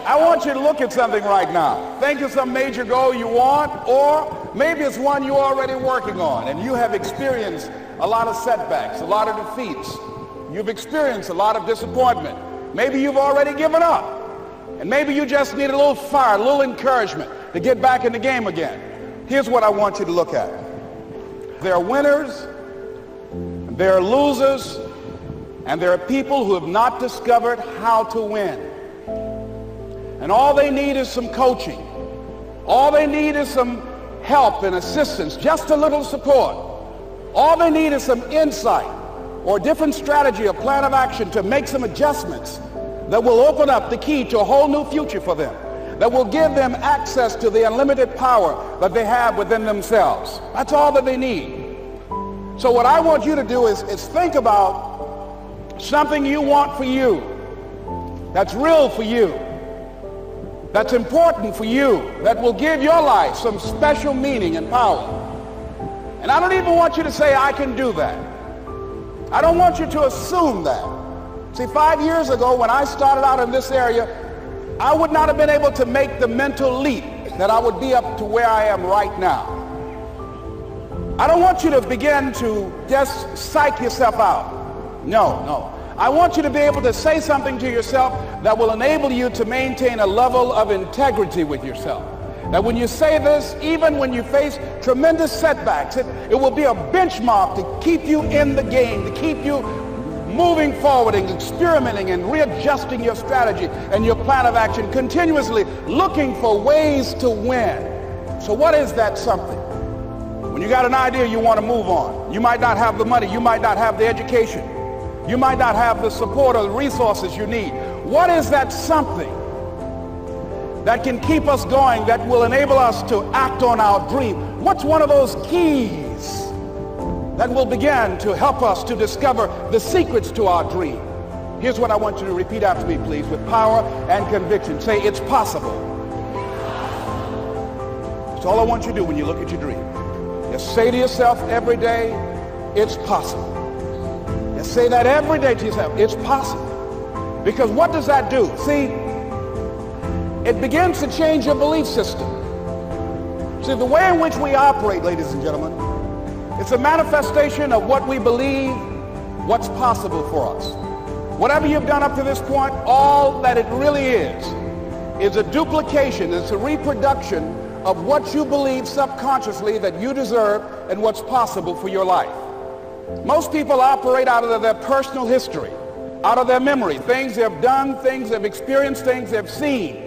I want you to look at something right now. Think of some major goal you want, or maybe it's one you're already working on and you have experienced a lot of setbacks, a lot of defeats. You've experienced a lot of disappointment. Maybe you've already given up. And maybe you just need a little fire, a little encouragement to get back in the game again. Here's what I want you to look at. There are winners, there are losers, and there are people who have not discovered how to win. And all they need is some coaching. All they need is some help and assistance, just a little support. All they need is some insight or a different strategy, a plan of action to make some adjustments that will open up the key to a whole new future for them, that will give them access to the unlimited power that they have within themselves. That's all that they need. So what I want you to do is think about something you want for you, that's real for you, that's important for you, that will give your life some special meaning and power. And I don't even want you to say, I can do that. I don't want you to assume that. See, 5 years ago when I started out in this area, I would not have been able to make the mental leap that I would be up to where I am right now. I don't want you to begin to just psych yourself out. No. I want you to be able to say something to yourself that will enable you to maintain a level of integrity with yourself. That when you say this, even when you face tremendous setbacks, it will be a benchmark to keep you in the game, to keep you moving forward and experimenting and readjusting your strategy and your plan of action, continuously looking for ways to win. So what is that something? When you got an idea you want to move on, you might not have the money, you might not have the education, you might not have the support or the resources you need. What is that something that can keep us going, that will enable us to act on our dream? What's one of those keys that will begin to help us to discover the secrets to our dream? Here's what I want you to repeat after me, please, with power and conviction. Say, it's possible. That's all I want you to do when you look at your dream. Just say to yourself every day, it's possible. Just say that every day to yourself, it's possible. Because what does that do? See, it begins to change your belief system. See, the way in which we operate, ladies and gentlemen, it's a manifestation of what we believe, what's possible for us. Whatever you've done up to this point, all that it really is a duplication, it's a reproduction of what you believe subconsciously that you deserve and what's possible for your life. Most people operate out of their personal history, out of their memory, things they've done, things they've experienced, things they've seen,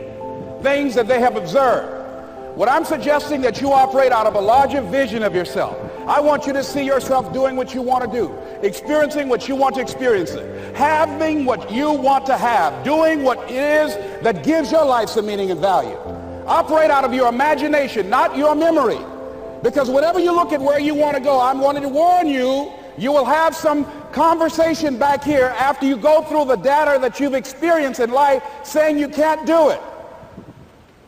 things that they have observed. What I'm suggesting that you operate out of a larger vision of yourself. I want you to see yourself doing what you want to do, experiencing what you want to experience, having what you want to have, doing what it is that gives your life some meaning and value. Operate out of your imagination, not your memory. Because whenever you look at where you want to go, I'm wanting to warn you, you will have some conversation back here after you go through the data that you've experienced in life saying you can't do it.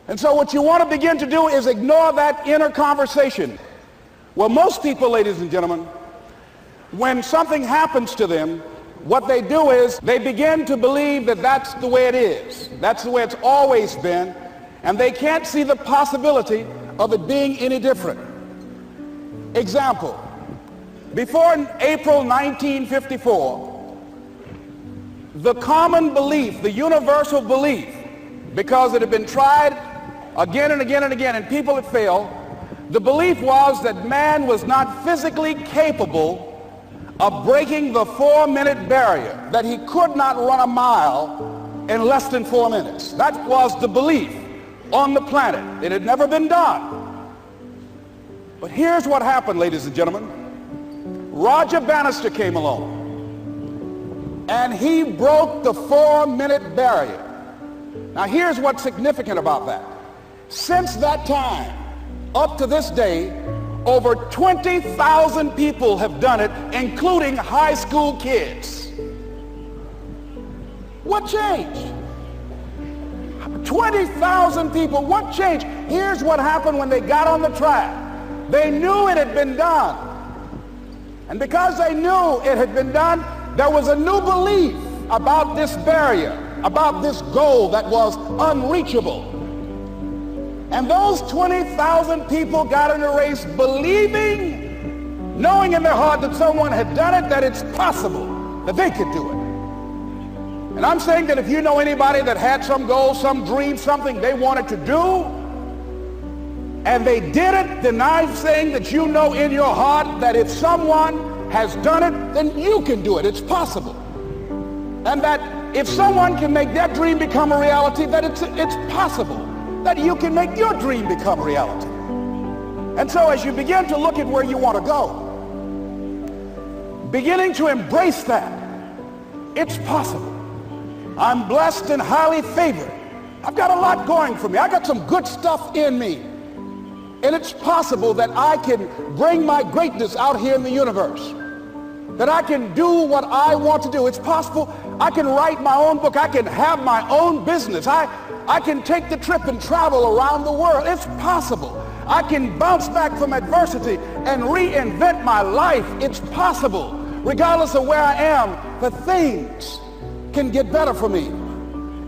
And so what you want to begin to do is ignore that inner conversation. Well, most people, ladies and gentlemen, when something happens to them, what they do is they begin to believe that that's the way it is. That's the way it's always been. And they can't see the possibility of it being any different. Example, before April 1954, the common belief, the universal belief, because it had been tried again and again and again, and people had failed, the belief was that man was not physically capable of breaking the 4-minute barrier, that he could not run a mile in less than 4 minutes. That was the belief on the planet. It had never been done. But here's what happened, ladies and gentlemen. Roger Bannister came along, and he broke the 4-minute barrier. Now here's what's significant about that. Since that time, up to this day, over 20,000 people have done it, including high school kids. What changed? 20,000 people, what changed? Here's what happened when they got on the track. They knew it had been done. And because they knew it had been done, there was a new belief about this barrier. about this goal that was unreachable. And those 20,000 people got in a race believing, knowing in their heart that someone had done it, that it's possible, that they could do it. And I'm saying that if you know anybody that had some goal, some dream, something they wanted to do, and they did it, then I'm saying that you know in your heart that if someone has done it, then you can do it. It's possible. And that if someone can make their dream become a reality, that it's possible that you can make your dream become a reality. And so as you begin to look at where you want to go, beginning to embrace that, it's possible. I'm blessed and highly favored. I've got a lot going for me. I got some good stuff in me. And it's possible that I can bring my greatness out here in the universe. That I can do what I want to do. It's possible I can write my own book. I can have my own business. I can take the trip and travel around the world. It's possible. I can bounce back from adversity and reinvent my life. It's possible. Regardless of where I am, the things can get better for me.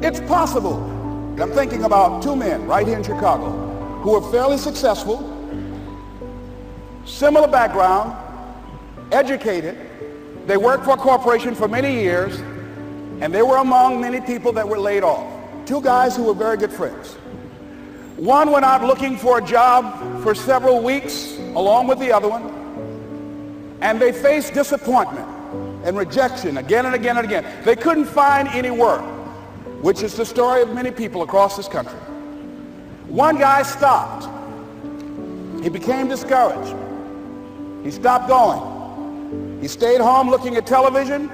It's possible. I'm thinking about two men right here in Chicago who are fairly successful, similar background, educated. They worked for a corporation for many years, and they were among many people that were laid off. Two guys who were very good friends. One went out looking for a job for several weeks along with the other one, and they faced disappointment and rejection again and again and again. They couldn't find any work, which is the story of many people across this country. One guy stopped. He became discouraged. He stopped going. He stayed home looking at television,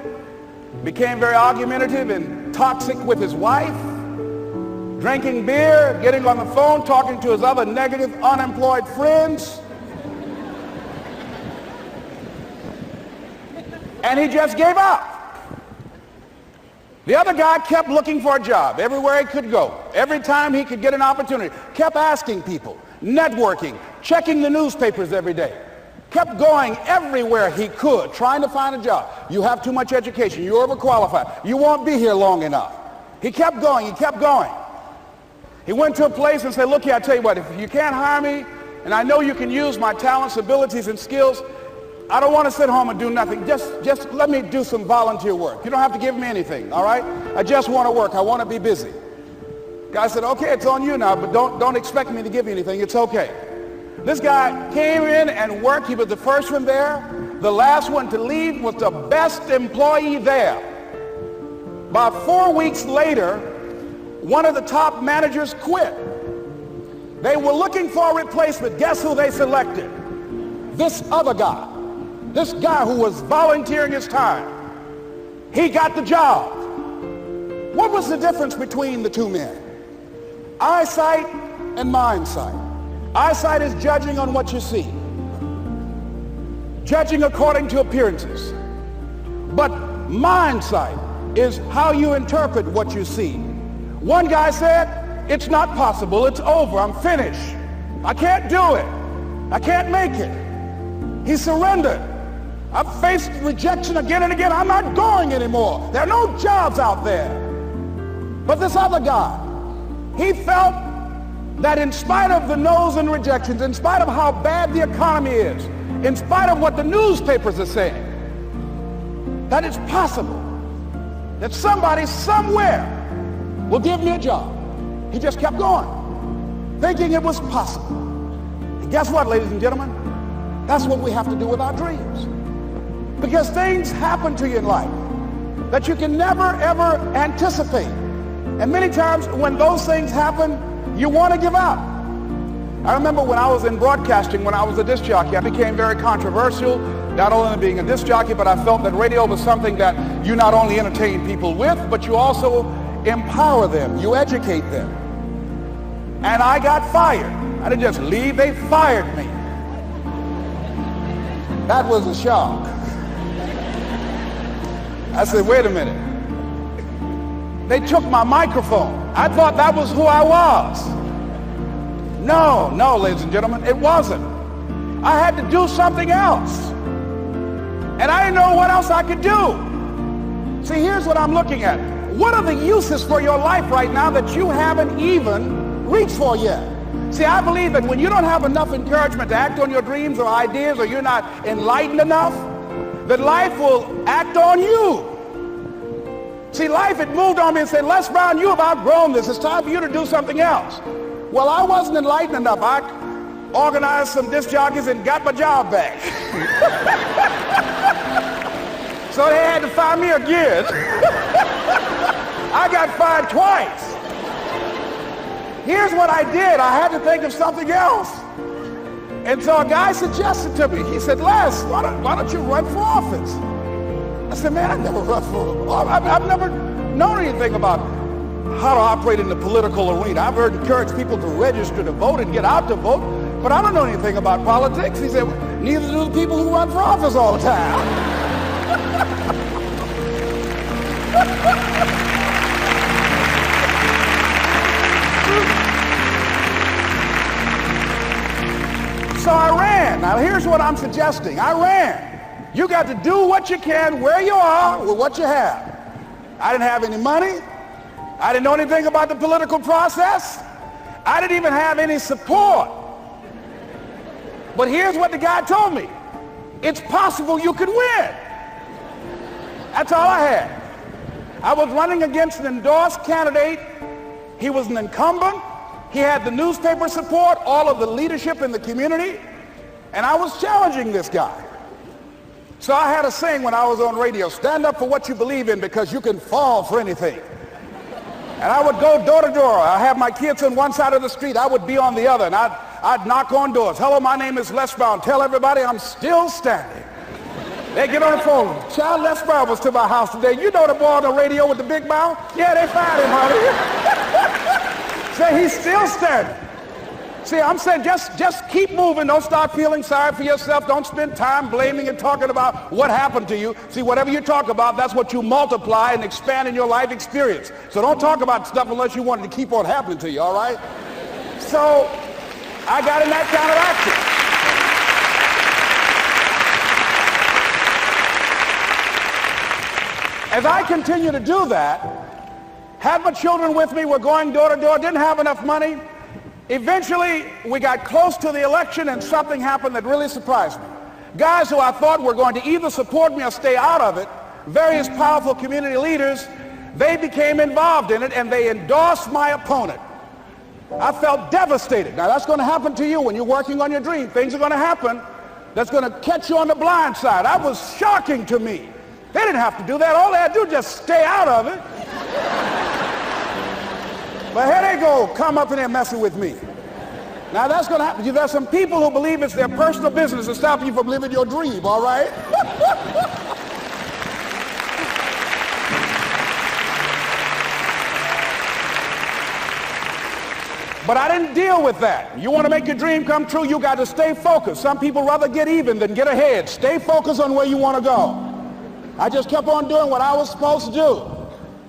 became very argumentative and toxic with his wife, drinking beer, getting on the phone, talking to his other negative, unemployed friends. And he just gave up. The other guy kept looking for a job everywhere he could go. Every time he could get an opportunity, kept asking people, networking, checking the newspapers every day. Kept going everywhere he could, trying to find a job. You have too much education. You're overqualified. You won't be here long enough. He kept going. He kept going. He went to a place and said, look here, I tell you what, if you can't hire me, and I know you can use my talents, abilities, and skills, I don't want to sit home and do nothing. Just let me do some volunteer work. You don't have to give me anything, all right? I just want to work. I want to be busy. Guy said, okay, it's on you now, but don't expect me to give you anything. It's okay. This guy came in and worked. He was the first one there. The last one to leave was the best employee there. About 4 weeks later, one of the top managers quit. They were looking for a replacement. Guess who they selected? This other guy. This guy who was volunteering his time. He got the job. What was the difference between the two men? Eyesight and mindsight. Eyesight is judging on what you see, judging according to appearances. But mindsight is how you interpret what you see. One guy said, it's not possible, it's over, I'm finished. I can't do it. I can't make it. He surrendered. I've faced rejection again and again. I'm not going anymore. There are no jobs out there. But this other guy, he felt that in spite of the no's and rejections, in spite of how bad the economy is, in spite of what the newspapers are saying, that it's possible that somebody somewhere will give me a job. He just kept going, thinking it was possible. And guess what, ladies and gentlemen? That's what we have to do with our dreams. Because things happen to you in life that you can never, ever anticipate. And many times when those things happen, you want to give up. I remember when I was in broadcasting, when I was a disc jockey, I became very controversial, not only being a disc jockey, but I felt that radio was something that you not only entertain people with, but you also empower them, you educate them. And I got fired. I didn't just leave, they fired me. That was a shock. I said, wait a minute. They took my microphone. I thought that was who I was. No, ladies and gentlemen, it wasn't. I had to do something else. And I didn't know what else I could do. See, here's what I'm looking at. What are the uses for your life right now that you haven't even reached for yet? See, I believe that when you don't have enough encouragement to act on your dreams or ideas, or you're not enlightened enough, that life will act on you. See, life had moved on me and said, Les Brown, you have outgrown this. It's time for you to do something else. Well, I wasn't enlightened enough. I organized some disc jockeys and got my job back. So they had to fire me again. I got fired twice. Here's what I did. I had to think of something else. And so a guy suggested to me, he said, Les, why don't you run for office? I said, man, I've never run for office. I've never known anything about how to operate in the political arena. I've heard encourage people to register to vote and get out to vote, but I don't know anything about politics. He said, neither do the people who run for office all the time. So I ran. Now here's what I'm suggesting. I ran. You got to do what you can where you are with what you have. I didn't have any money. I didn't know anything about the political process. I didn't even have any support. But here's what the guy told me. It's possible you could win. That's all I had. I was running against an endorsed candidate. He was an incumbent. He had the newspaper support, all of the leadership in the community, and I was challenging this guy. So I had a saying when I was on radio, stand up for what you believe in because you can fall for anything. And I would go door to door. I have my kids on one side of the street. I would be on the other, and I'd knock on doors. Hello, my name is Les Brown. Tell everybody I'm still standing. They get on the phone. Child, Les Brown was to my house today. You know the boy on the radio with the big mouth? Yeah, they fired him, honey. Say he's still standing. See, I'm saying just keep moving. Don't start feeling sorry for yourself. Don't spend time blaming and talking about what happened to you. See, whatever you talk about, that's what you multiply and expand in your life experience. So don't talk about stuff unless you want it to keep on happening to you, all right? So I got in that kind of action. As I continue to do that, had my children with me, we're going door to door, didn't have enough money. Eventually, we got close to the election and something happened that really surprised me. Guys who I thought were going to either support me or stay out of it, various powerful community leaders, they became involved in it and they endorsed my opponent. I felt devastated. Now that's going to happen to you when you're working on your dream. Things are going to happen that's going to catch you on the blind side. That was shocking to me. They didn't have to do that. All they had to do was just stay out of it. But here they go, come up in there messing with me. Now that's going to happen. There's some people who believe it's their personal business to stop you from living your dream, all right? But I didn't deal with that. You want to make your dream come true, you got to stay focused. Some people rather get even than get ahead. Stay focused on where you want to go. I just kept on doing what I was supposed to do.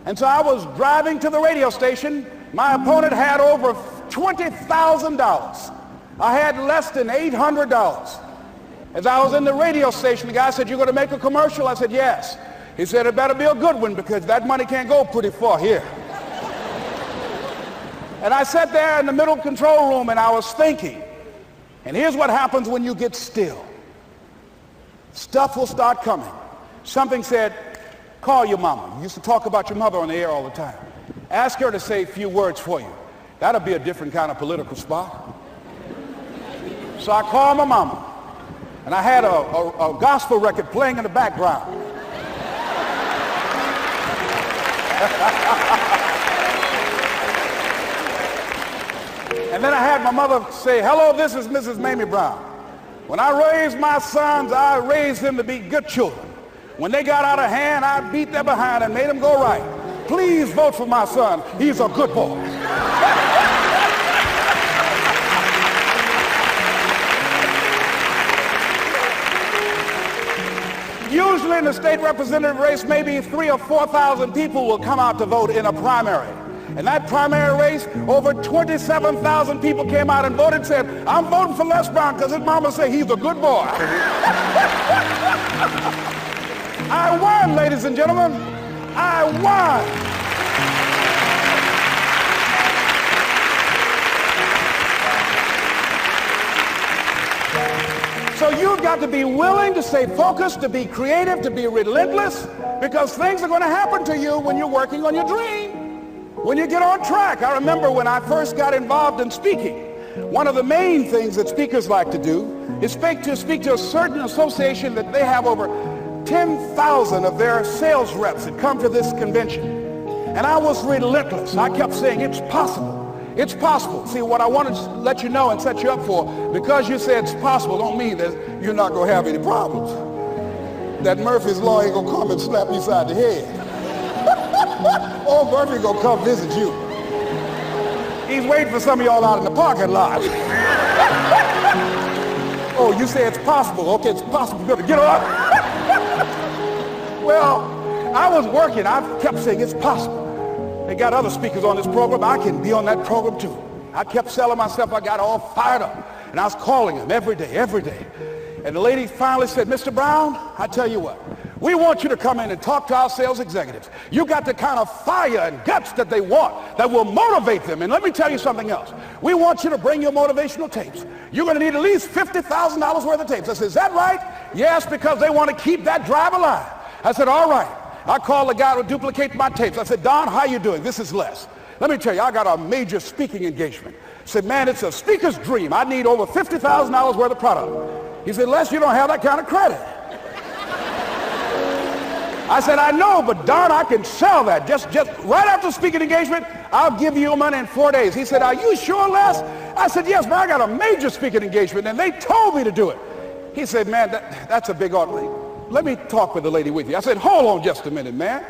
And so I was driving to the radio station. My opponent had over $20,000. I had less than $800. As I was in the radio station, the guy said, "You're going to make a commercial?" I said, "Yes." He said, "It better be a good one because that money can't go pretty far here." And I sat there in the middle control room and I was thinking. And here's what happens when you get still. Stuff will start coming. Something said, call your mama. You used to talk about your mother on the air all the time. Ask her to say a few words for you. That'll be a different kind of political spot. So I called my mama. And I had a gospel record playing in the background. And then I had my mother say, "Hello, this is Mrs. Mamie Brown. When I raised my sons, I raised them to be good children. When they got out of hand, I beat them behind and made them go right. Please vote for my son. He's a good boy." Usually in the state representative race, maybe 3,000 or 4,000 people will come out to vote in a primary. In that primary race, over 27,000 people came out and voted and said, "I'm voting for Les Brown because his mama said he's a good boy." I won, ladies and gentlemen. I won. So you've got to be willing to stay focused, to be creative, to be relentless, because things are going to happen to you when you're working on your dream, when you get on track. I remember when I first got involved in speaking, one of the main things that speakers like to do is speak to a certain association that they have over 10,000 of their sales reps that come to this convention. And I was relentless. I kept saying, it's possible. It's possible. See, what I want to let you know and set you up for, because you say it's possible, don't mean that you're not going to have any problems. That Murphy's Law ain't going to come and slap you side the head. Oh, Murphy going to come visit you. He's waiting for some of y'all out in the parking lot. Oh, you say it's possible. Okay, it's possible. You're going to get up. Well, I was working. I kept saying it's possible. They got other speakers on this program. I can be on that program too. I kept selling myself. I got all fired up. And I was calling them every day. And the lady finally said, Mr. Brown, I tell you what, we want you to come in and talk to our sales executives. You got the kind of fire and guts that they want, that will motivate them. And let me tell you something else. We want you to bring your motivational tapes. You're going to need at least $50,000 worth of tapes. I said, is that right? Yes, because they want to keep that drive alive. I said, all right. I called the guy who duplicated my tapes. I said, Don, how you doing? This is Les. Let me tell you, I got a major speaking engagement. I said, man, it's a speaker's dream. I need over $50,000 worth of product. He said, Les, you don't have that kind of credit. I said, I know, but Don, I can sell that. Just right after speaking engagement, I'll give you your money in 4 days. He said, are you sure, Les? I said, yes, man, I got a major speaking engagement, and they told me to do it. He said, man, that's a big order. Let me talk with the lady with you. I said, hold on just a minute, man.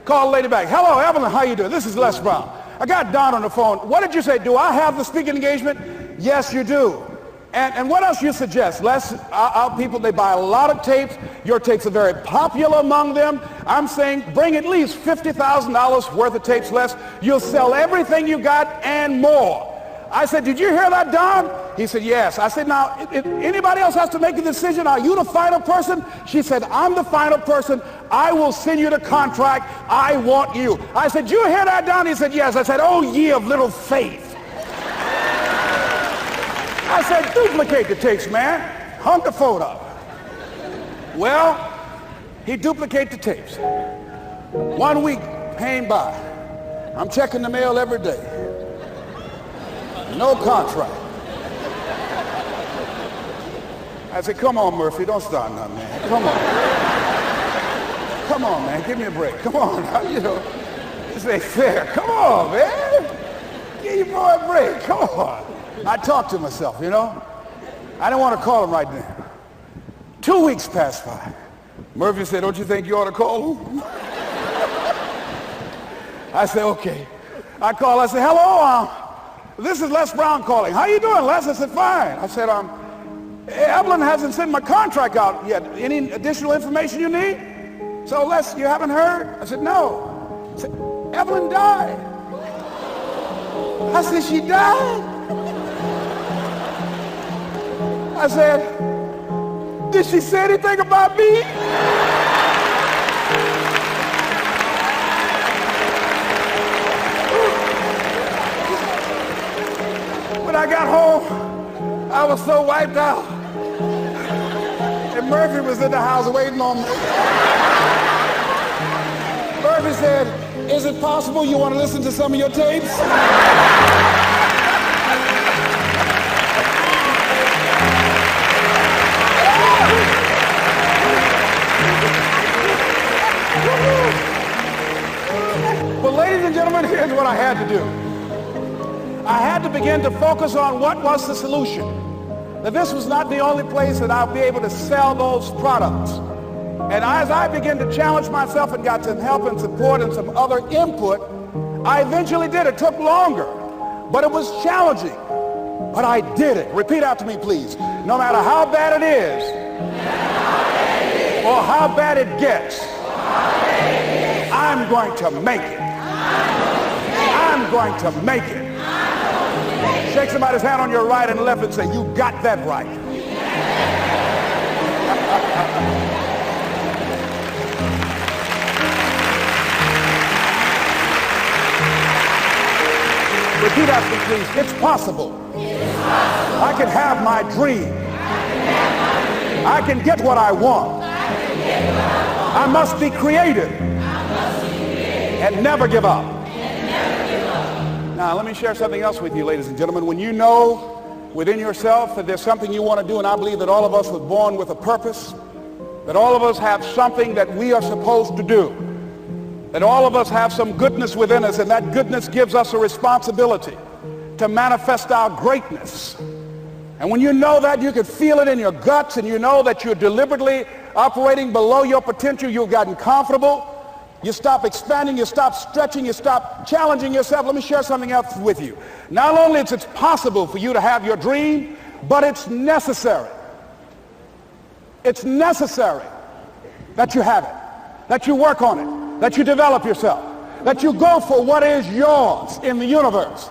Call the lady back. Hello, Evelyn, how you doing? This is Les Brown. I got Don on the phone. What did you say? Do I have the speaking engagement? Yes, you do. And what else you suggest? Les, our people, they buy a lot of tapes. Your tapes are very popular among them. I'm saying bring at least $50,000 worth of tapes, Les. You'll sell everything you got and more. I said, did you hear that, Don? He said, yes. I said, now, if anybody else has to make a decision, are you the final person? She said, I'm the final person. I will send you the contract. I want you. I said, did you hear that, Don? He said, yes. I said, oh, ye of little faith. I said, duplicate the tapes, man. Hung the phone up. Well, he duplicated the tapes. 1 week came by. I'm checking the mail every day. No contract. I said, come on, Murphy, don't start nothing, man. Come on. Come on, man, give me a break. Come on, you know, this ain't fair. Come on, man. Give your boy a break. Come on. I talked to myself, you know. I didn't want to call him right now. 2 weeks passed by. Murphy said, don't you think you ought to call him? I said, okay. I called. I said, hello, this is Les Brown calling. How you doing, Les? I said, fine. I said, Evelyn hasn't sent my contract out yet. Any additional information you need? So, Les, you haven't heard? I said, no. I said, Evelyn died. I said, she died? I said, did she say anything about me? When I got home, I was so wiped out. And Murphy was in the house waiting on me. Murphy said, is it possible you want to listen to some of your tapes? But ladies and gentlemen, here's what I had to do. I had to begin to focus on what was the solution. That this was not the only place that I'll be able to sell those products. And as I began to challenge myself and got some help and support and some other input, I eventually did. It took longer, but it was challenging. But I did it. Repeat after me, please. No matter how bad it is, or how bad it gets, I'm going to make it. I'm going to make it. Shake somebody's hand on your right and left and say, you got that right. Repeat after me, please. It's possible. I can have my dream. I can get what I want. I must be creative and never give up. Now, let me share something else with you, ladies and gentlemen. When you know within yourself that there's something you want to do, and I believe that all of us were born with a purpose, that all of us have something that we are supposed to do, that all of us have some goodness within us, and that goodness gives us a responsibility to manifest our greatness. And when you know that, you can feel it in your guts, and you know that you're deliberately operating below your potential, you've gotten comfortable, you stop expanding, you stop stretching, you stop challenging yourself. Let me share something else with you. Not only is it possible for you to have your dream, but it's necessary. It's necessary that you have it, that you work on it, that you develop yourself, that you go for what is yours in the universe.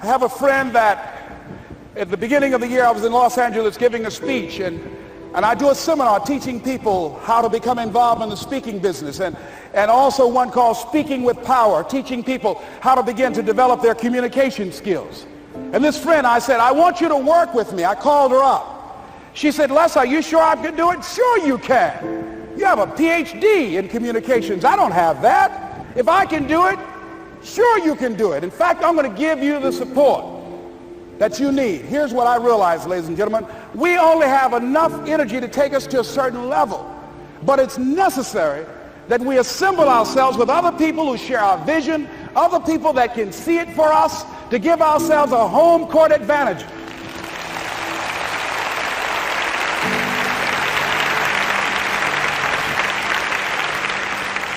I have a friend that at the beginning of the year I was in Los Angeles giving a speech, and I do a seminar teaching people how to become involved in the speaking business, and also one called Speaking with Power, teaching people how to begin to develop their communication skills. And this friend, I said, I want you to work with me. I called her up. She said, Les, are you sure I can do it? Sure you can. You have a PhD in communications. I don't have that. If I can do it, sure you can do it. In fact, I'm going to give you the support that you need. Here's what I realize, ladies and gentlemen. We only have enough energy to take us to a certain level. But it's necessary that we assemble ourselves with other people who share our vision, other people that can see it for us, to give ourselves a home court advantage.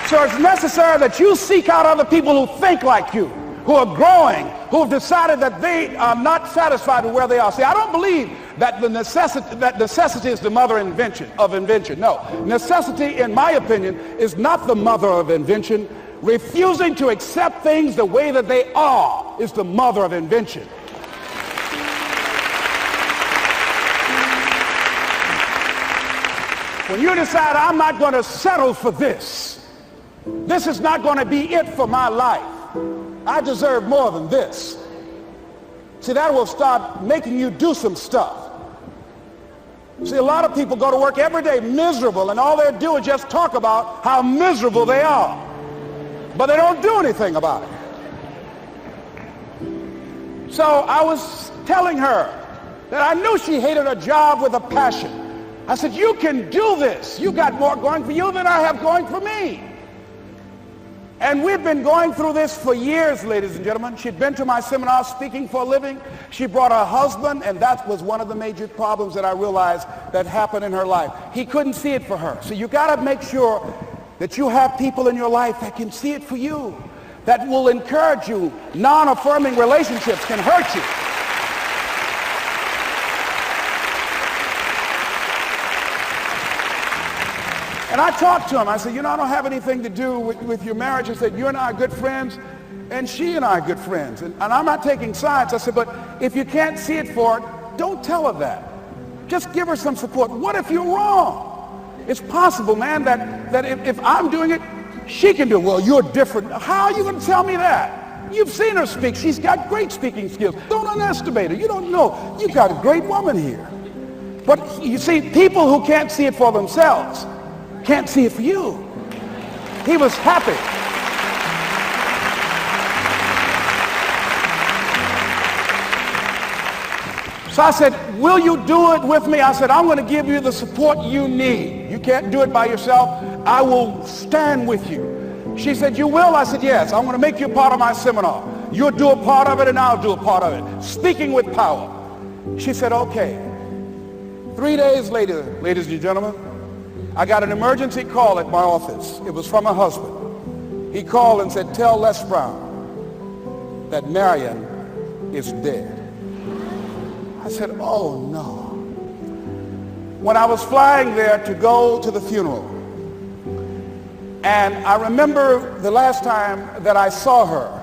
So it's necessary that you seek out other people who think like you, who are growing, who have decided that they are not satisfied with where they are. See, I don't believe that necessity is the mother of invention. No, necessity, in my opinion, is not the mother of invention. Refusing to accept things the way that they are is the mother of invention. When you decide, I'm not going to settle for this, this is not going to be it for my life, I deserve more than this. See, that will start making you do some stuff. See, a lot of people go to work every day miserable, and all they do is just talk about how miserable they are. But they don't do anything about it. So I was telling her that I knew she hated her job with a passion. I said, you can do this. You got more going for you than I have going for me. And we've been going through this for years, ladies and gentlemen. She'd been to my seminar speaking for a living. She brought her husband, and that was one of the major problems that I realized that happened in her life. He couldn't see it for her. So you got to make sure that you have people in your life that can see it for you, that will encourage you. Non-affirming relationships can hurt you. And I talked to him. I said, you know, I don't have anything to do with your marriage. I said, you and I are good friends, and she and I are good friends. And I'm not taking sides. I said, but if you can't see it for her, don't tell her that. Just give her some support. What if you're wrong? It's possible, man, that if I'm doing it, she can do it. Well, you're different. How are you going to tell me that? You've seen her speak. She's got great speaking skills. Don't underestimate her. You don't know. You've got a great woman here. But you see, people who can't see it for themselves can't see it for you. He was happy. So I said, will you do it with me? I said, I'm going to give you the support you need. You can't do it by yourself. I will stand with you. She said, you will? I said, yes. I'm going to make you part of my seminar. You'll do a part of it, and I'll do a part of it. Speaking with Power. She said, okay. 3 days later, ladies and gentlemen, I got an emergency call at my office. It was from her husband. He called and said, tell Les Brown that Marion is dead. I said, oh no. When I was flying there to go to the funeral, and I remember the last time that I saw her,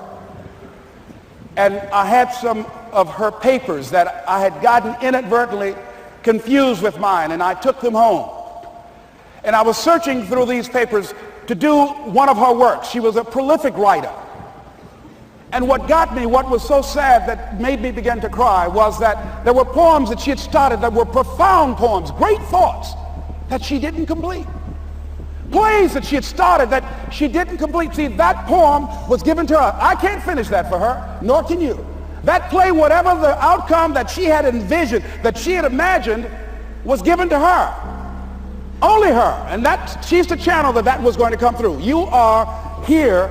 and I had some of her papers that I had gotten inadvertently confused with mine, and I took them home. And I was searching through these papers to do one of her works. She was a prolific writer. And what got me, what was so sad that made me begin to cry, was that there were poems that she had started that were profound poems, great thoughts that she didn't complete. Plays that she had started that she didn't complete. See, that poem was given to her. I can't finish that for her, nor can you. That play, whatever the outcome that she had envisioned, that she had imagined, was given to her. Only her. And that she's the channel that was going to come through. You are here,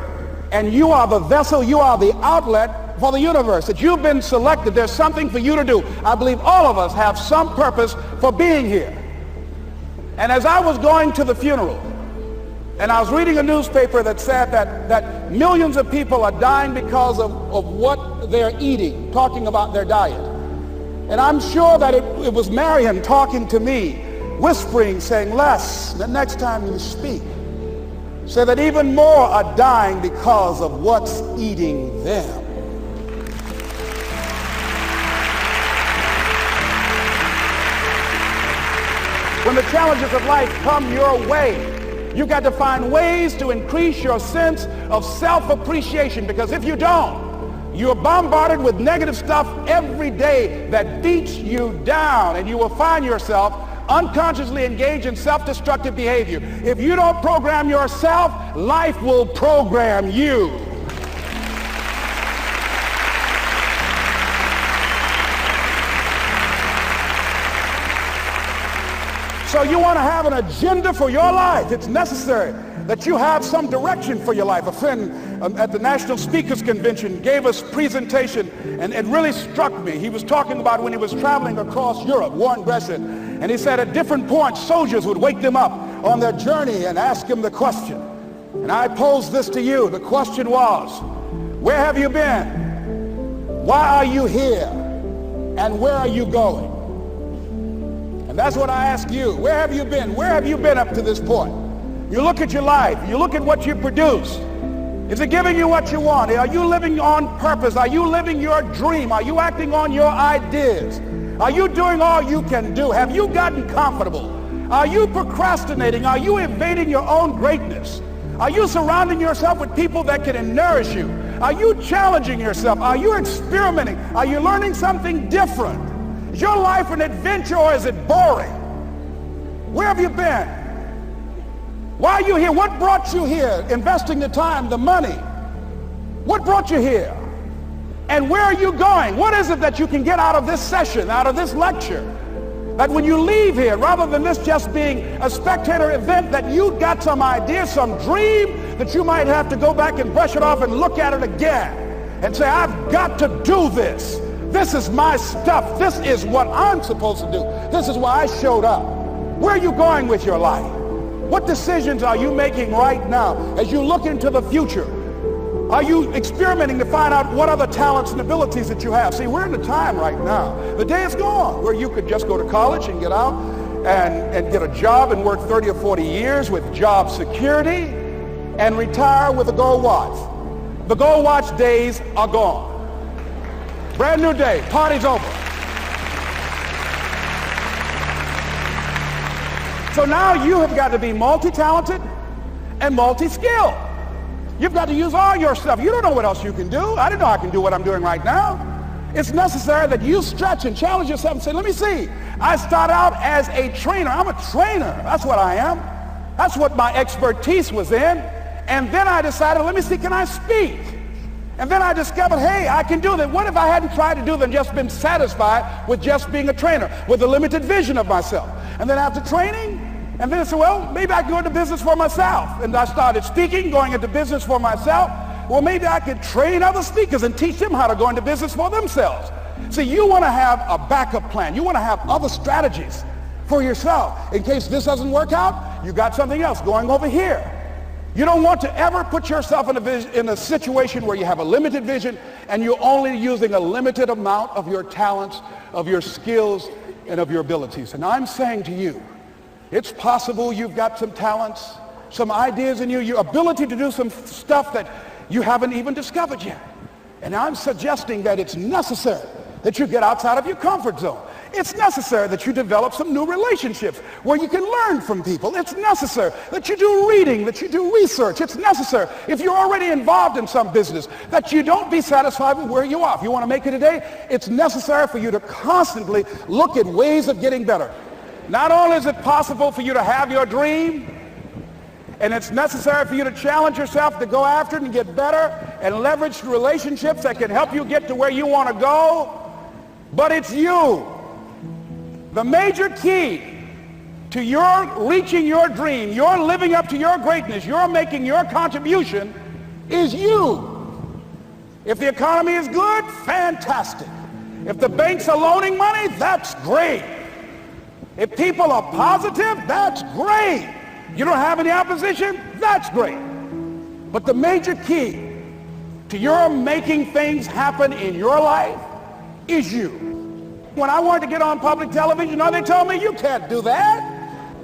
and you are the vessel, you are the outlet for the universe. That you've been selected. There's something for you to do. I believe all of us have some purpose for being here. And as I was going to the funeral, and I was reading a newspaper that said that millions of people are dying because of what they're eating, talking about their diet. And I'm sure that it was Marion talking to me, whispering, saying, Les, the next time you speak, say that even more are dying because of what's eating them. When the challenges of life come your way, you've got to find ways to increase your sense of self-appreciation, because if you don't, you're bombarded with negative stuff every day that beats you down, and you will find yourself unconsciously engaged in self-destructive behavior. If you don't program yourself, life will program you. So you want to have an agenda for your life. It's necessary that you have some direction for your life. A friend at the National Speakers Convention gave us a presentation, and it really struck me. He was talking about when he was traveling across Europe, Warren Gresham, and he said at different points, soldiers would wake them up on their journey and ask him the question. And I posed this to you. The question was, where have you been? Why are you here? And where are you going? And that's what I ask you. Where have you been? Where have you been up to this point? You look at your life. You look at what you produce. Is it giving you what you want? Are you living on purpose? Are you living your dream? Are you acting on your ideas? Are you doing all you can do? Have you gotten comfortable? Are you procrastinating? Are you evading your own greatness? Are you surrounding yourself with people that can nourish you? Are you challenging yourself? Are you experimenting? Are you learning something different? Is your life an adventure, or is it boring? Where have you been? Why are you here? What brought you here? Investing the time, the money. What brought you here? And where are you going? What is it that you can get out of this session, out of this lecture? That when you leave here, rather than this just being a spectator event, that you got some idea, some dream, that you might have to go back and brush it off and look at it again and say, I've got to do this. This is my stuff. This is what I'm supposed to do. This is why I showed up. Where are you going with your life? What decisions are you making right now as you look into the future? Are you experimenting to find out what other talents and abilities that you have? See, we're in a time right now. The day is gone where you could just go to college and get out and get a job and work 30 or 40 years with job security and retire with a gold watch. The gold watch days are gone. Brand new day. Party's over. So now you have got to be multi-talented and multi-skilled. You've got to use all your stuff. You don't know what else you can do. I didn't know I can do what I'm doing right now. It's necessary that you stretch and challenge yourself and say, let me see. I start out as a trainer. I'm a trainer. That's what I am. That's what my expertise was in. And then I decided, let me see, can I speak? And then I discovered, hey, I can do that. What if I hadn't tried to do that and just been satisfied with just being a trainer, with a limited vision of myself? And then after training, and then I said, well, maybe I can go into business for myself. And I started speaking, going into business for myself. Well, maybe I could train other speakers and teach them how to go into business for themselves. See, you want to have a backup plan. You want to have other strategies for yourself. In case this doesn't work out, you got something else going over here. You don't want to ever put yourself in a situation where you have a limited vision and you're only using a limited amount of your talents, of your skills, and of your abilities. And I'm saying to you, it's possible you've got some talents, some ideas in you, your ability to do some stuff that you haven't even discovered yet. And I'm suggesting that it's necessary that you get outside of your comfort zone. It's necessary that you develop some new relationships where you can learn from people. It's necessary that you do reading, that you do research. It's necessary, if you're already involved in some business, that you don't be satisfied with where you are. If you want to make it today, it's necessary for you to constantly look at ways of getting better. Not only is it possible for you to have your dream, and it's necessary for you to challenge yourself to go after it and get better and leverage relationships that can help you get to where you want to go, but it's you. The major key to your reaching your dream, your living up to your greatness, your making your contribution is you. If the economy is good, fantastic. If the banks are loaning money, that's great. If people are positive, that's great. You don't have any opposition, that's great. But the major key to your making things happen in your life is you. When I wanted to get on public television, they told me, you can't do that.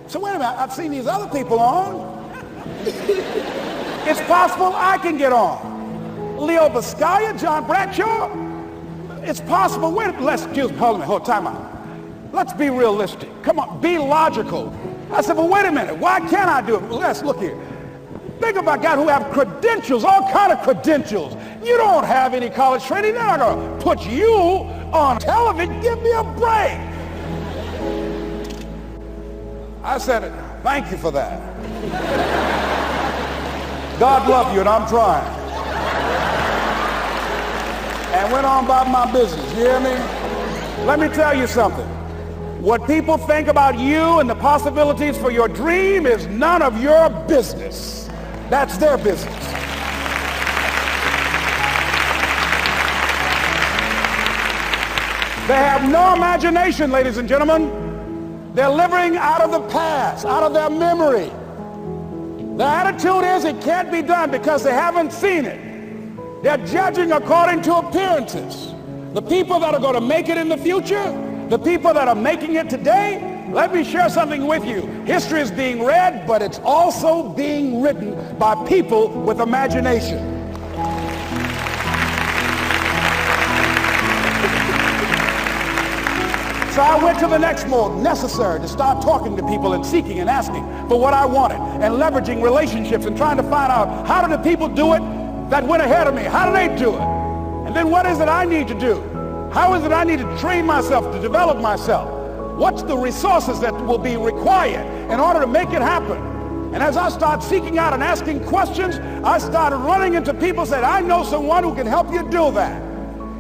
So wait a minute, I've seen these other people on. It's possible I can get on. Leo Biscaya, John Bradshaw. It's possible. Hold time out. Let's be realistic. Come on, be logical. I said, well, wait a minute. Why can't I do it? Let's look here. Think about guys who have credentials, all kind of credentials. You don't have any college training. They're not going to put you on television. Give me a break. I said, thank you for that. God love you, and I'm trying. And went on about my business. You hear me? Let me tell you something. What people think about you and the possibilities for your dream is none of your business. That's their business. They have no imagination, ladies and gentlemen. They're living out of the past, out of their memory. The attitude is it can't be done because they haven't seen it. They're judging according to appearances. The people that are going to make it in the future, the people that are making it today, let me share something with you. History is being read, but it's also being written by people with imagination. So I went to the next mode, necessary to start talking to people and seeking and asking for what I wanted and leveraging relationships and trying to find out how do the people do it that went ahead of me? How do they do it? And then what is it I need to do? How is it I need to train myself, to develop myself? What's the resources that will be required in order to make it happen? And as I start seeking out and asking questions, I started running into people who said, I know someone who can help you do that.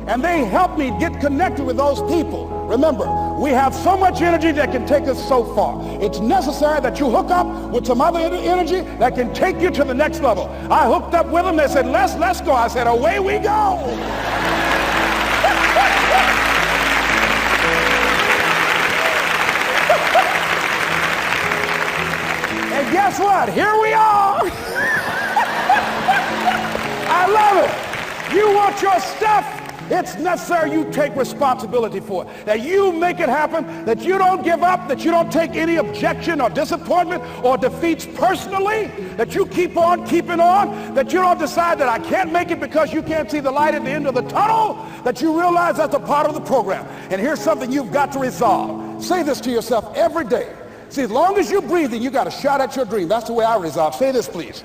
And they helped me get connected with those people. Remember, we have so much energy that can take us so far. It's necessary that you hook up with some other energy that can take you to the next level. I hooked up with them. They said, let's go. I said, away we go. And guess what? Here we are. I love it. You want your stuff? It's necessary you take responsibility for it, that you make it happen, that you don't give up, that you don't take any objection or disappointment or defeats personally, that you keep on keeping on, that you don't decide that I can't make it because you can't see the light at the end of the tunnel, that you realize that's a part of the program. And here's something you've got to resolve. Say this to yourself every day. See, as long as you're breathing, you got a shot at your dream. That's the way I resolve. Say this, please.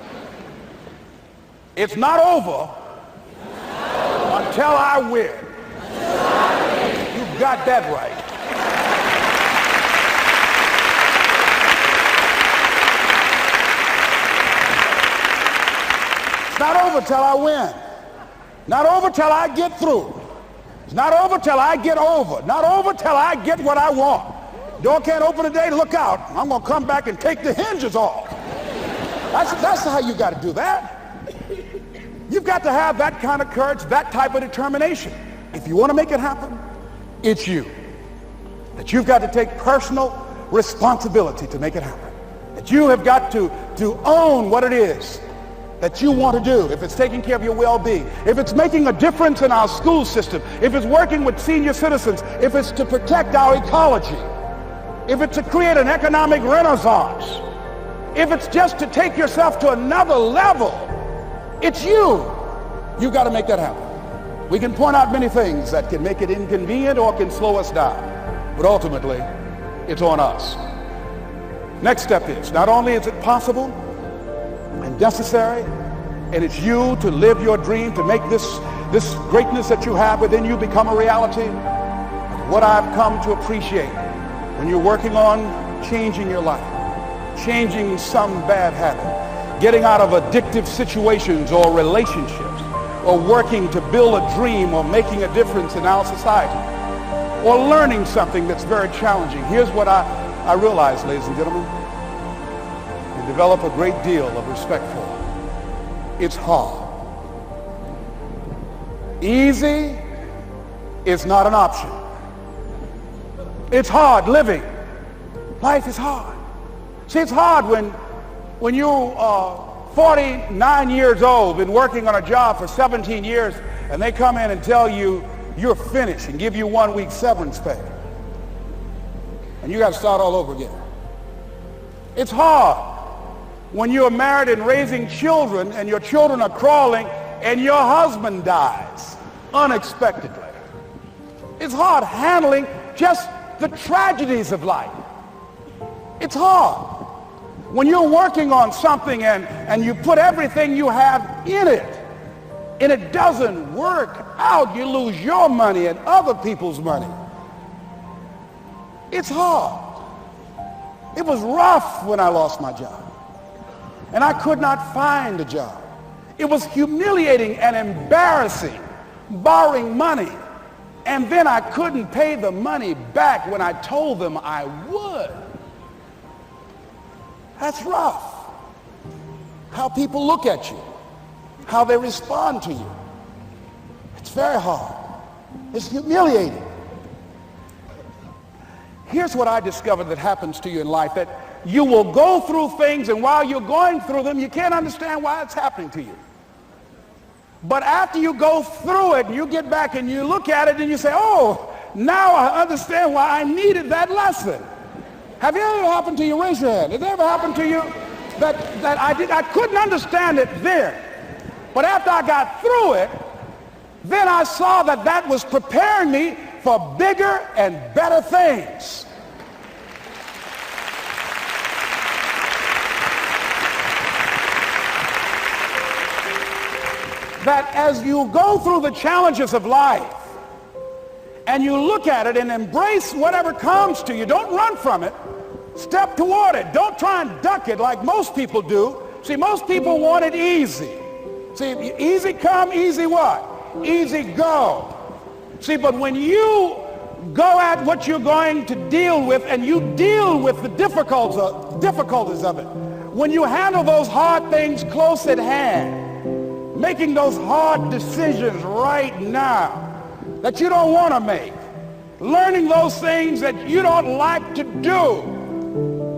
It's not over until I win. You got that right. It's not over till I win. Not over till I get through. It's not over till I get over. Not over till I get what I want. Door can't open today, look out. I'm going to come back and take the hinges off. That's how you got to do that. You've got to have that kind of courage, that type of determination. If you want to make it happen, it's you. That you've got to take personal responsibility to make it happen. That you have got to own what it is that you want to do. If it's taking care of your well-being, if it's making a difference in our school system, if it's working with senior citizens, if it's to protect our ecology, if it's to create an economic renaissance, if it's just to take yourself to another level, it's you. You've got to make that happen. We can point out many things that can make it inconvenient or can slow us down. but ultimately, it's on us. Next step is, not only is it possible and necessary, and it's you to live your dream, to make this greatness that you have within you become a reality. What I've come to appreciate when you're working on changing your life, changing some bad habit, getting out of addictive situations or relationships, or working to build a dream or making a difference in our society, or learning something that's very challenging. Here's what I realize, ladies and gentlemen, and develop a great deal of respect for. It's hard. Easy is not an option. It's hard living. Life is hard. See, it's hard when you're 49 years old, been working on a job for 17 years, and they come in and tell you you're finished and give you 1 week severance pay. And you got to start all over again. It's hard when you're married and raising children and your children are crawling and your husband dies unexpectedly. It's hard handling just the tragedies of life. It's hard when you're working on something and you put everything you have in it and it doesn't work out. You lose your money and other people's money. It's hard. It was rough when I lost my job and I could not find a job. It was humiliating and embarrassing, borrowing money, and then I couldn't pay the money back when I told them I would. That's rough. How people look at you, how they respond to you. It's very hard. It's humiliating. Here's what I discovered that happens to you in life, that you will go through things, and while you're going through them, you can't understand why it's happening to you. But after you go through it and you get back and you look at it and you say, oh, now I understand why I needed that lesson. Have you ever happened to you? Raise your hand. Has it ever happened to you that I couldn't understand it then, but after I got through it, then I saw that that was preparing me for bigger and better things. That as you go through the challenges of life and you look at it and embrace whatever comes to you, don't run from it. Step toward it. Don't try and duck it like most people do. See, most people want it easy. See, easy come, easy what? Easy go. See, but when you go at what you're going to deal with and you deal with the difficulties of it, when you handle those hard things close at hand, making those hard decisions right now that you don't want to make, learning those things that you don't like to do,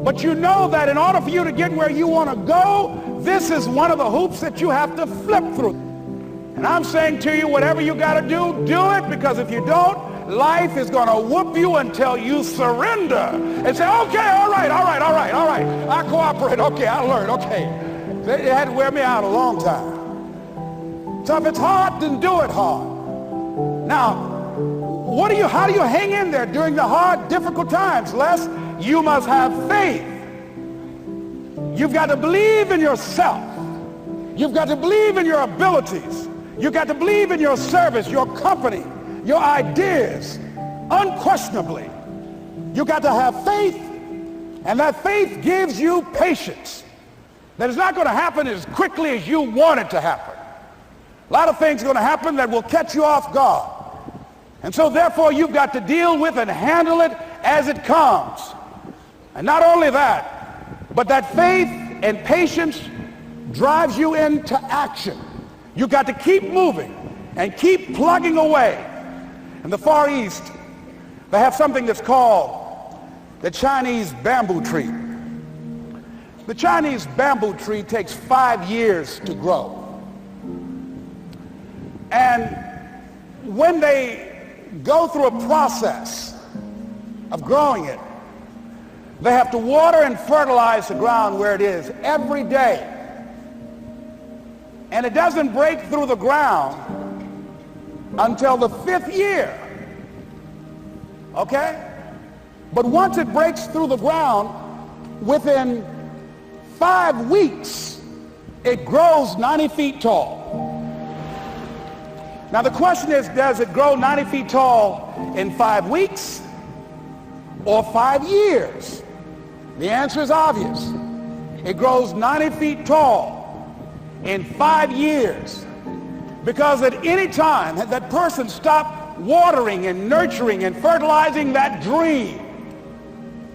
but you know that in order for you to get where you want to go, this is one of the hoops that you have to flip through. And I'm saying to you, whatever you got to do, do it, because if you don't, life is going to whoop you until you surrender and say, okay, all right, I cooperate, okay, I learned, okay. They had to wear me out a long time. So if it's hard, then do it hard. Now, how do you hang in there during the hard, difficult times? Les, you must have faith. You've got to believe in yourself. You've got to believe in your abilities. You've got to believe in your service, your company, your ideas, unquestionably. You've got to have faith, and that faith gives you patience. That it's not going to happen as quickly as you want it to happen. A lot of things are going to happen that will catch you off guard. And so therefore you've got to deal with and handle it as it comes. And not only that, but that faith and patience drives you into action. You've got to keep moving and keep plugging away. In the Far East, they have something that's called the Chinese bamboo tree. The Chinese bamboo tree takes 5 years to grow. And when they go through a process of growing it, they have to water and fertilize the ground where it is every day. And it doesn't break through the ground until the 5th year. Okay? But once it breaks through the ground, within 5 weeks, it grows 90 feet tall. Now the question is, does it grow 90 feet tall in 5 weeks or 5 years? The answer is obvious. It grows 90 feet tall in 5 years. Because at any time that person stopped watering and nurturing and fertilizing that dream,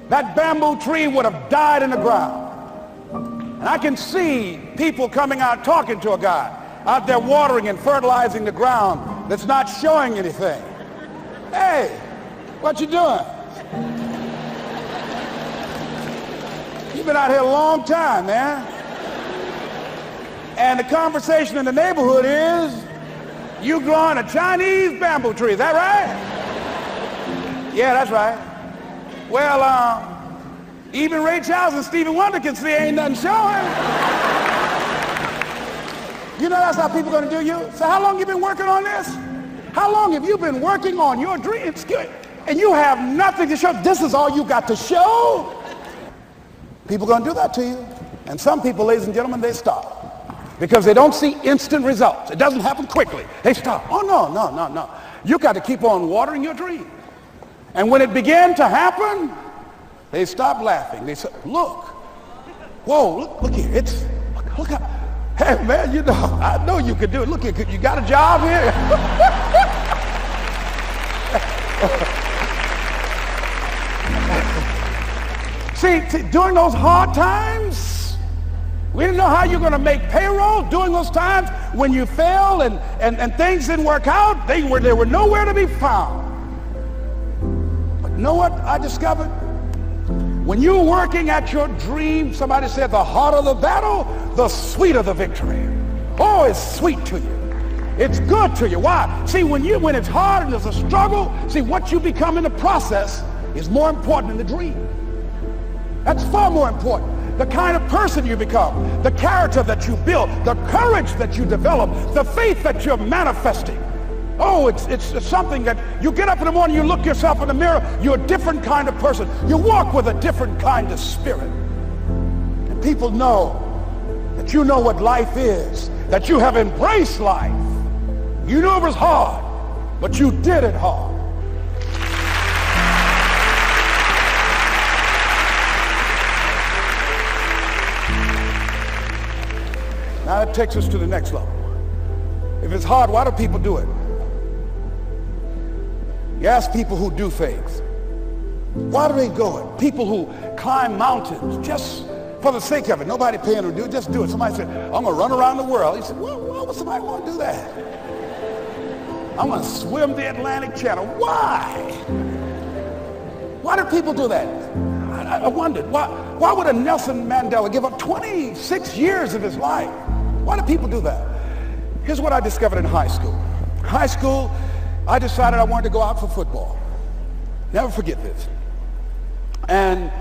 that bamboo tree would have died in the ground. And I can see people coming out talking to a guy out there watering and fertilizing the ground that's not showing anything. Hey, what you doing? You've been out here a long time, man. And the conversation in the neighborhood is, you growing a Chinese bamboo tree, is that right? Yeah, that's right. Well, even Ray Charles and Stevie Wonder can see ain't nothing showing. You know that's how people are going to do you? So how long you been working on this? How long have you been working on your dreams? And you have nothing to show. This is all you got to show? People are going to do that to you. And some people, ladies and gentlemen, they stop. Because they don't see instant results. It doesn't happen quickly. They stop. Oh, no. You got to keep on watering your dream. And when it began to happen, they stopped laughing. They said, look. Whoa, look here. Look how. Hey, man, you know, I know you could do it. Look here, you got a job here? See, during those hard times, we didn't know how you're going to make payroll. During those times when you failed and things didn't work out, they were nowhere to be found. But you know what I discovered? When you're working at your dream, somebody said the harder the battle, the sweeter the victory. Oh, it's sweet to you. It's good to you. Why? See, when it's hard and there's a struggle, see, what you become in the process is more important than the dream. That's far more important. The kind of person you become, the character that you build, the courage that you develop, the faith that you're manifesting. Oh, it's something that you get up in the morning, you look yourself in the mirror, you're a different kind of person. You walk with a different kind of spirit. And people know that you know what life is, that you have embraced life. You knew it was hard, but you did it hard. Now that takes us to the next level. If it's hard, why do people do it? You ask people who do things, why do they go it? People who climb mountains just for the sake of it. Nobody paying them to do it, just do it. Somebody said, I'm going to run around the world. He said, well, why would somebody want to do that? I'm going to swim the Atlantic Channel. Why? Why do people do that? I wondered, why would a Nelson Mandela give up 26 years of his life? Why do people do that? Here's what I discovered in high school. High school, I decided I wanted to go out for football. Never forget this. And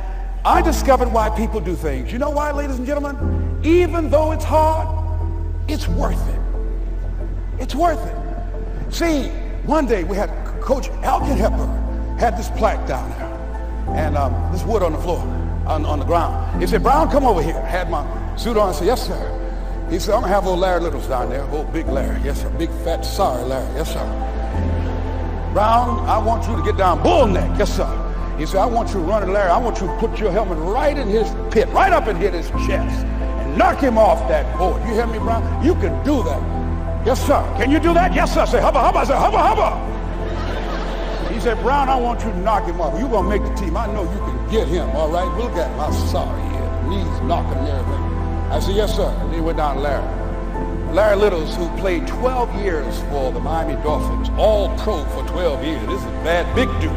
I discovered why people do things. You know why, ladies and gentlemen? Even though it's hard, it's worth it. It's worth it. See, one day we had Coach Alkin Hepburn had this plaque down there and this wood on the floor, on the ground. He said, Brown, come over here. I had my suit on. I said, yes, sir. He said, I'm going to have old Larry Littles down there, old big Larry. Yes, sir. Big, fat, sorry Larry. Yes, sir. Brown, I want you to get down bull neck. Yes, sir. He said, I want you to run at Larry. I want you to put your helmet right in his pit, right up and hit his chest, and knock him off that board. You hear me, Brown? You can do that. Yes, sir. Can you do that? Yes, sir. I say, hubba, hubba. I say, hubba, hubba. He said, Brown, I want you to knock him off. You're going to make the team. I know you can get him, all right? Look at him. I'm sorry. Knees knocking and everything. I said, yes, sir. And he went down to Larry. Larry Littles, who played 12 years for the Miami Dolphins, all pro for 12 years. This is a bad, big dude.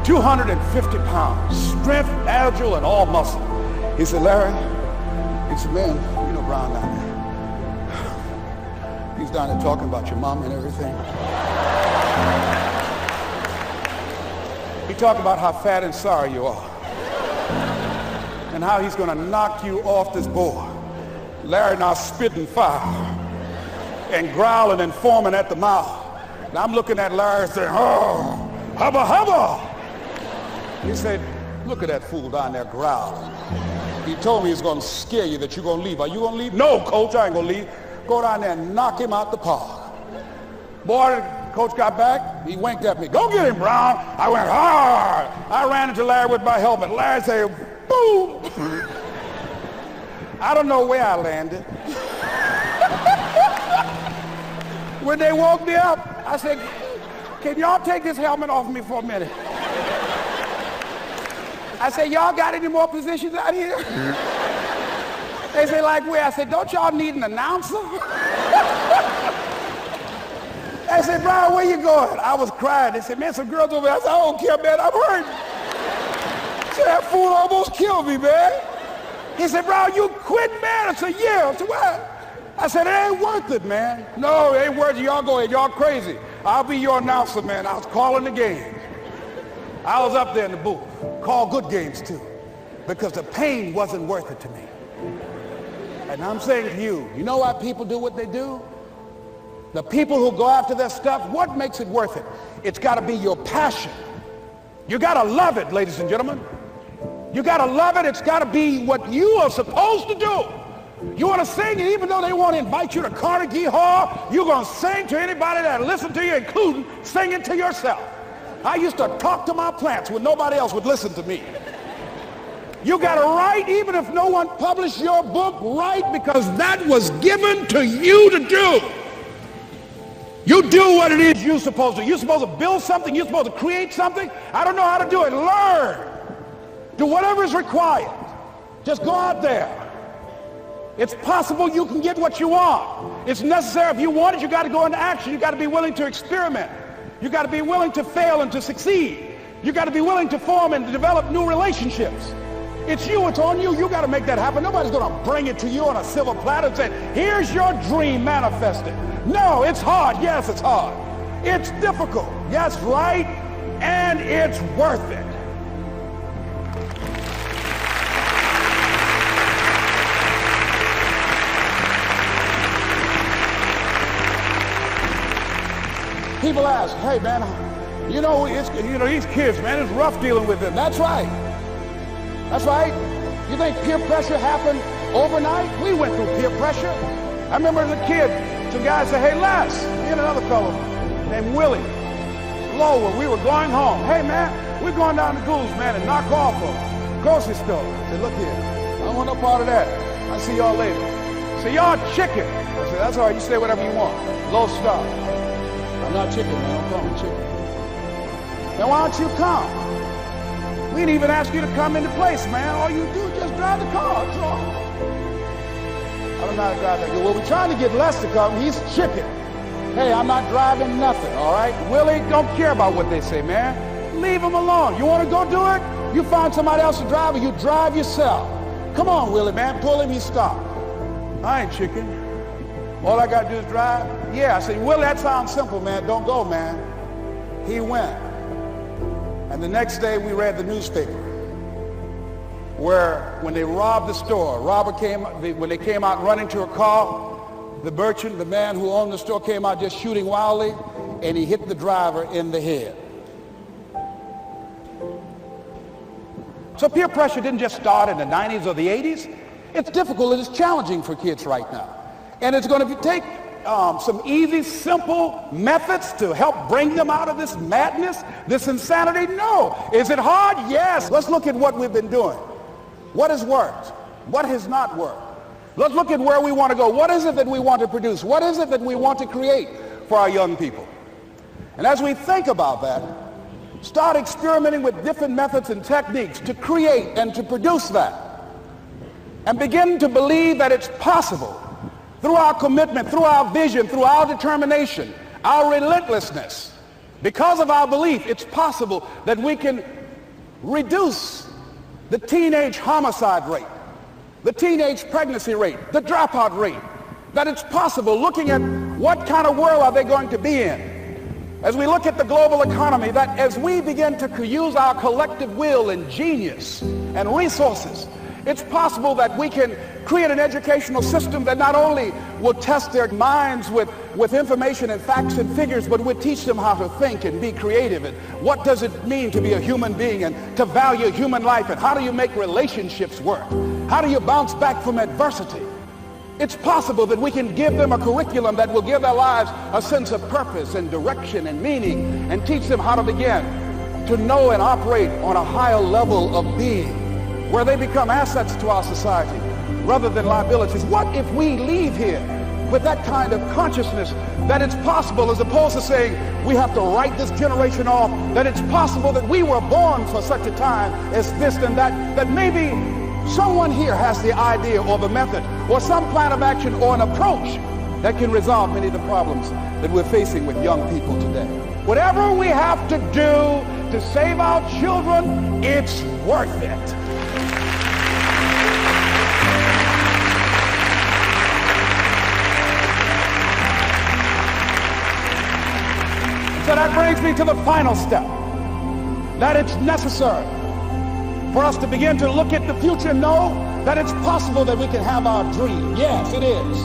250 pounds, strength, agile, and all muscle. He said, Larry, he said, man, you know Brown down there. He's down there talking about your mom and everything. He talked about how fat and sorry you are and how he's going to knock you off this board. Larry now spitting fire and growling and foaming at the mouth. And I'm looking at Larry saying, oh, hubba, hubba. He said, look at that fool down there growling. He told me he's going to scare you, that you're going to leave. Are you going to leave? No, coach, I ain't going to leave. Go down there and knock him out the park. Boy, coach got back. He winked at me. Go get him, Brown. I went hard. I ran into Larry with my helmet. Larry said, boom. I don't know where I landed. When they woke me up, I said, can y'all take this helmet off me for a minute? I said, y'all got any more positions out here? They say, like where? I said, don't y'all need an announcer? They said, Brian, where you going? I was crying. They said, man, some girls over there. I said, I don't care, man, I'm hurt. So that fool almost killed me, man. He said, Brian, you quit, man? I said, yeah. I said, what? I said, it ain't worth it, man. No, it ain't worth it. Y'all go ahead. Y'all crazy. I'll be your announcer, man. I was calling the game. I was up there in the booth. Call good games, too, because the pain wasn't worth it to me. And I'm saying to you, you know why people do what they do? The people who go after their stuff, what makes it worth it? It's got to be your passion. You got to love it, ladies and gentlemen. You got to love it. It's got to be what you are supposed to do. You want to sing, and even though they want to invite you to Carnegie Hall, you're going to sing to anybody that listen to you, including singing to yourself. I used to talk to my plants when nobody else would listen to me. You got to write, even if no one published your book, write, because that was given to you to do. You do what it is you're supposed to. You're supposed to build something. You're supposed to create something. I don't know how to do it. Learn. Do whatever is required. Just go out there. It's possible you can get what you want. It's necessary. If you want it, you got to go into action. You got to be willing to experiment. You got to be willing to fail and to succeed. You got to be willing to form and to develop new relationships. It's you, it's on you. You got to make that happen. Nobody's going to bring it to you on a silver platter and say, here's your dream manifested. No, it's hard. Yes, it's hard. It's difficult. Yes, right. And it's worth it. People ask, hey man, you know these kids, man, it's rough dealing with them. That's right. That's right. You think peer pressure happened overnight? We went through peer pressure. I remember as a kid, some guys said, hey Les, me and another fellow named Willie Lower, we were going home. Hey man, we're going down to Goulds, man, and knock off a grocery store. I said, look here, I don't want no part of that. I'll see y'all later. So y'all chicken. I said, that's all right, you say whatever you want. Low star. I'm not chicken, man. I'm calling chicken. Then why don't you come? We didn't even ask you to come into place, man. All you do is just drive the car. That's all. I don't know how to drive that good. Well, we're trying to get Les to come. He's chicken. Hey, I'm not driving nothing, all right? Willie, don't care about what they say, man. Leave him alone. You want to go do it? You find somebody else to drive, or you drive yourself. Come on, Willie, man. Pull him. He stopped. I ain't chicken. All I got to do is drive? Yeah. I said, Willie, that sounds simple, man. Don't go, man. He went. And the next day we read the newspaper where when they robbed the store, when they came out running to a car, the merchant, the man who owned the store, came out just shooting wildly, and he hit the driver in the head. So peer pressure didn't just start in the 90s or the 80s. It's difficult and it's challenging for kids right now. And it's going to take some easy, simple methods to help bring them out of this madness, this insanity? No. Is it hard? Yes. Let's look at what we've been doing. What has worked? What has not worked? Let's look at where we want to go. What is it that we want to produce? What is it that we want to create for our young people? And as we think about that, start experimenting with different methods and techniques to create and to produce that. And begin to believe that it's possible through our commitment, through our vision, through our determination, our relentlessness. Because of our belief, it's possible that we can reduce the teenage homicide rate, the teenage pregnancy rate, the dropout rate, that it's possible, looking at what kind of world are they going to be in. As we look at the global economy, that as we begin to use our collective will and genius and resources, it's possible that we can create an educational system that not only will test their minds with information and facts and figures, but would teach them how to think and be creative, and what does it mean to be a human being and to value human life, and how do you make relationships work? How do you bounce back from adversity? It's possible that we can give them a curriculum that will give their lives a sense of purpose and direction and meaning, and teach them how to begin to know and operate on a higher level of being, where they become assets to our society rather than liabilities. What if we leave here with that kind of consciousness that it's possible, as opposed to saying we have to write this generation off, that it's possible that we were born for such a time as this and that maybe someone here has the idea or the method or some plan of action or an approach that can resolve many of the problems that we're facing with young people today. Whatever we have to do to save our children, it's worth it. So that brings me to the final step, that it's necessary for us to begin to look at the future and know that it's possible that we can have our dream. Yes, it is.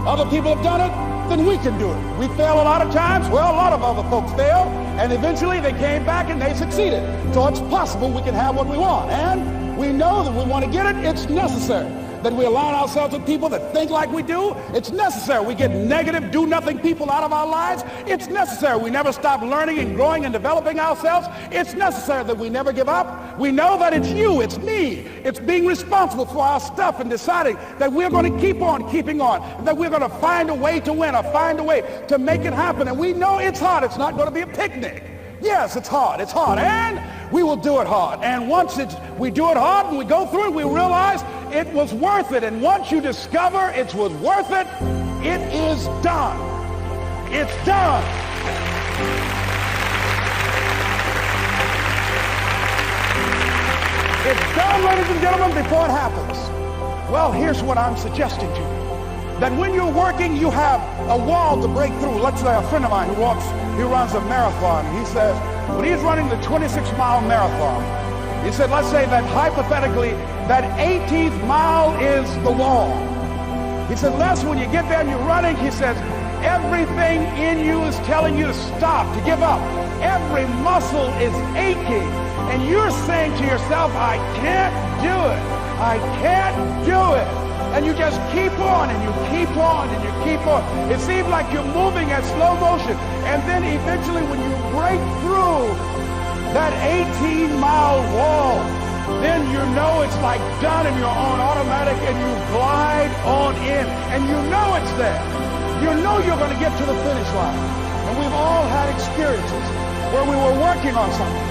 Other people have done it, then we can do it. We fail a lot of times. Well, a lot of other folks failed, and eventually they came back and they succeeded. So it's possible we can have what we want. And we know that we want to get it. It's necessary that we align ourselves with people that think like we do. It's necessary we get negative, do-nothing people out of our lives. It's necessary we never stop learning and growing and developing ourselves. It's necessary that we never give up. We know that it's you, it's me. It's being responsible for our stuff and deciding that we're going to keep on keeping on, that we're going to find a way to win or find a way to make it happen. And we know it's hard. It's not going to be a picnic. Yes, it's hard, and we will do it hard. And once we do it hard and we go through it, we realize it was worth it. And once you discover it was worth it, it is done. It's done. It's done, ladies and gentlemen, before it happens. Well, here's what I'm suggesting to you. That when you're working, you have a wall to break through. Let's say a friend of mine who runs a marathon. He says, when he's running the 26-mile marathon, he said, let's say that hypothetically, that 18th mile is the wall. He said, Les, when you get there and you're running, he says, everything in you is telling you to stop, to give up. Every muscle is aching. And you're saying to yourself, I can't do it. I can't do it. And you just keep on, and you keep on, and you keep on. It seems like you're moving at slow motion. And then eventually when you break through that 18-mile wall, then you know it's like done and you're on automatic and you glide on in. And you know it's there. You know you're going to get to the finish line. And we've all had experiences where we were working on something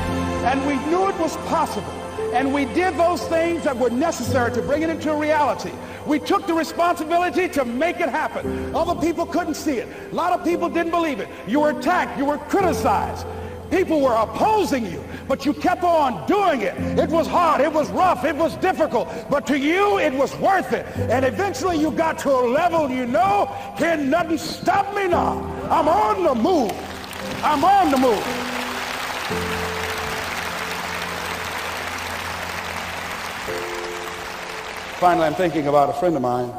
and we knew it was possible. And we did those things that were necessary to bring it into reality. We took the responsibility to make it happen. Other people couldn't see it. A lot of people didn't believe it. You were attacked. You were criticized. People were opposing you, but you kept on doing it. It was hard. It was rough. It was difficult. But to you, it was worth it. And eventually you got to a level you know, can nothing stop me now. I'm on the move. I'm on the move. Finally, I'm thinking about a friend of mine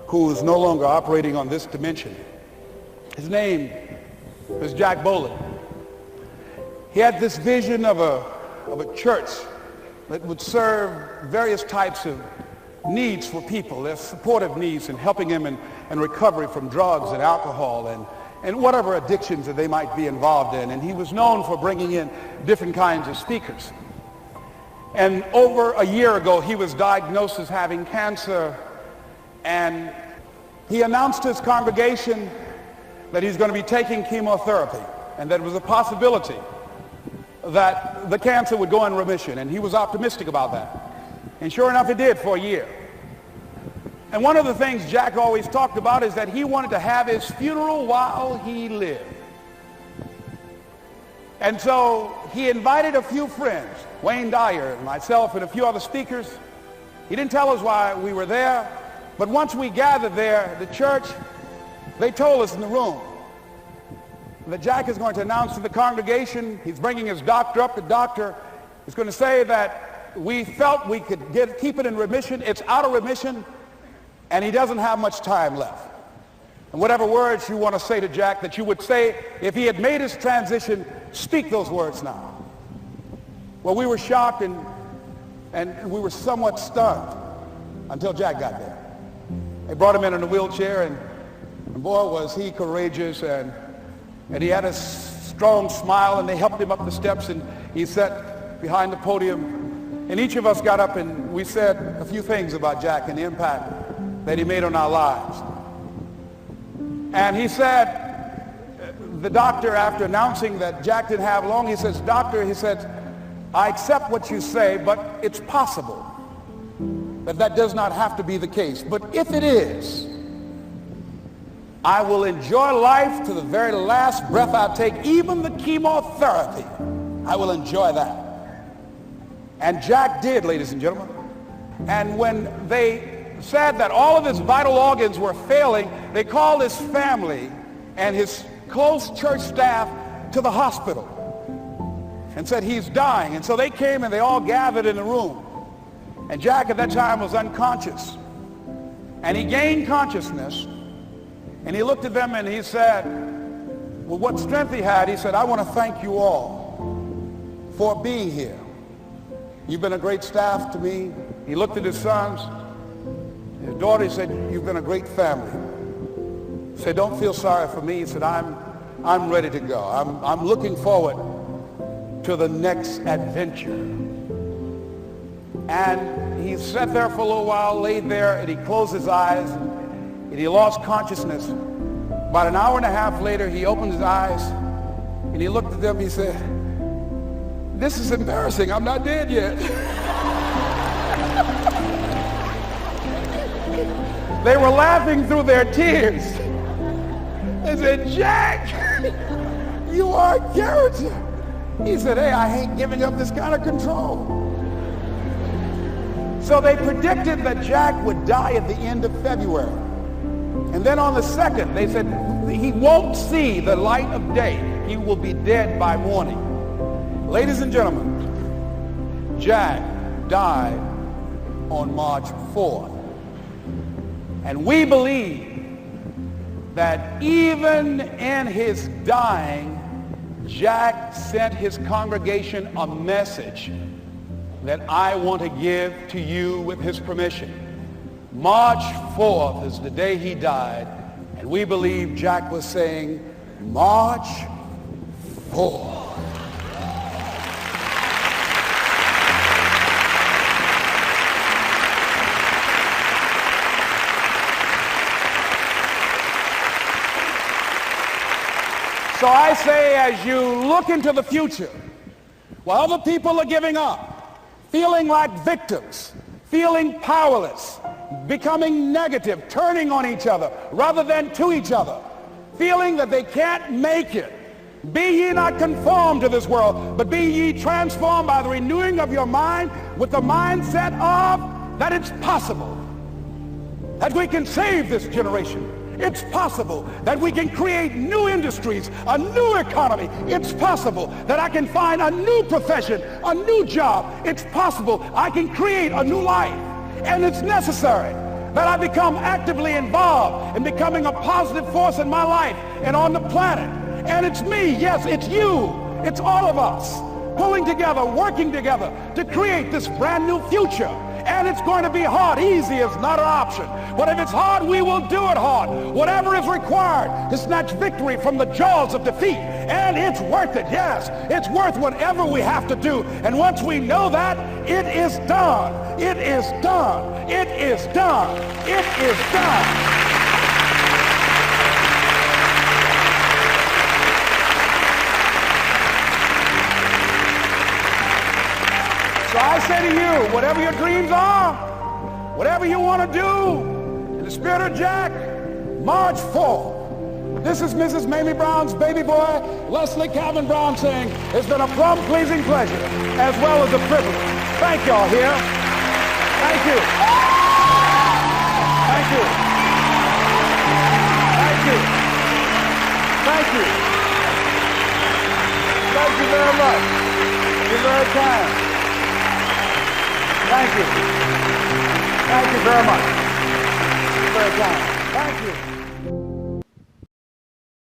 who is no longer operating on this dimension. His name is Jack Boland. He had this vision of a church that would serve various types of needs for people, their supportive needs, and helping them in recovery from drugs and alcohol and whatever addictions that they might be involved in. And he was known for bringing in different kinds of speakers. And over a year ago, he was diagnosed as having cancer, and he announced to his congregation that he's going to be taking chemotherapy, and that it was a possibility that the cancer would go in remission, and he was optimistic about that. And sure enough, it did for a year. And one of the things Jack always talked about is that he wanted to have his funeral while he lived. And so he invited a few friends, Wayne Dyer, myself, and a few other speakers. He didn't tell us why we were there, but once we gathered there, the church, they told us in the room that Jack is going to announce to the congregation, he's bringing his doctor up. The doctor is going to say that we felt we could keep it in remission. It's out of remission, and he doesn't have much time left. And whatever words you want to say to Jack that you would say if he had made his transition, speak those words now. Well, we were shocked and we were somewhat stunned until Jack got there. They brought him in a wheelchair, and boy, was he courageous, and he had a strong smile, and they helped him up the steps, and he sat behind the podium, and each of us got up and we said a few things about Jack and the impact that he made on our lives. And he said, the doctor, after announcing that Jack didn't have long, he says, "Doctor," he said, "I accept what you say, but it's possible that does not have to be the case. But if it is, I will enjoy life to the very last breath I take, even the chemotherapy. I will enjoy that." And Jack did, ladies and gentlemen. And when they said that all of his vital organs were failing, they called his family and his close church staff to the hospital and said, "He's dying." And so they came and they all gathered in the room. And Jack at that time was unconscious. And he gained consciousness. And he looked at them and he said, with what strength he had, he said, "I want to thank you all for being here. You've been a great staff to me." He looked at his sons, his daughter. He said, "You've been a great family." He said, "Don't feel sorry for me." He said, I'm ready to go. I'm looking forward to the next adventure." And he sat there for a little while, laid there, and he closed his eyes, and he lost consciousness. About an hour and a half later, he opened his eyes, and he looked at them. He said, "This is embarrassing. I'm not dead yet." They were laughing through their tears. They said, "Jack, you are a character." He said, "Hey, I hate giving up this kind of control." So they predicted that Jack would die at the end of February. And then on the 2nd, they said, he won't see the light of day. He will be dead by morning. Ladies and gentlemen, Jack died on March 4th. And we believe that even in his dying, Jack sent his congregation a message that I want to give to you with his permission. March 4th is the day he died, and we believe Jack was saying, "March 4th." So I say, as you look into the future, while other people are giving up, feeling like victims, feeling powerless, becoming negative, turning on each other rather than to each other, feeling that they can't make it, be ye not conformed to this world, but be ye transformed by the renewing of your mind with the mindset of that it's possible that we can save this generation. It's possible that we can create new industries, a new economy. It's possible that I can find a new profession, a new job. It's possible I can create a new life. And it's necessary that I become actively involved in becoming a positive force in my life and on the planet. And it's me, yes, it's you, it's all of us pulling together, working together to create this brand new future. And it's going to be hard. Easy is not an option. But if it's hard, we will do it hard. Whatever is required to snatch victory from the jaws of defeat. And it's worth it, yes. It's worth whatever we have to do. And once we know that, it is done. It is done. It is done. It is done. So I say to you, whatever your dreams are, whatever you want to do, in the spirit of Jack, March 4th. This is Mrs. Mamie Brown's baby boy, Leslie Calvin Brown, saying, it's been a plum-pleasing pleasure as well as a privilege. Thank y'all here. Thank you. Thank you. Thank you. Thank you. Thank you very much. You're very kind. Thank you. Thank you very much. very kind. Thank you.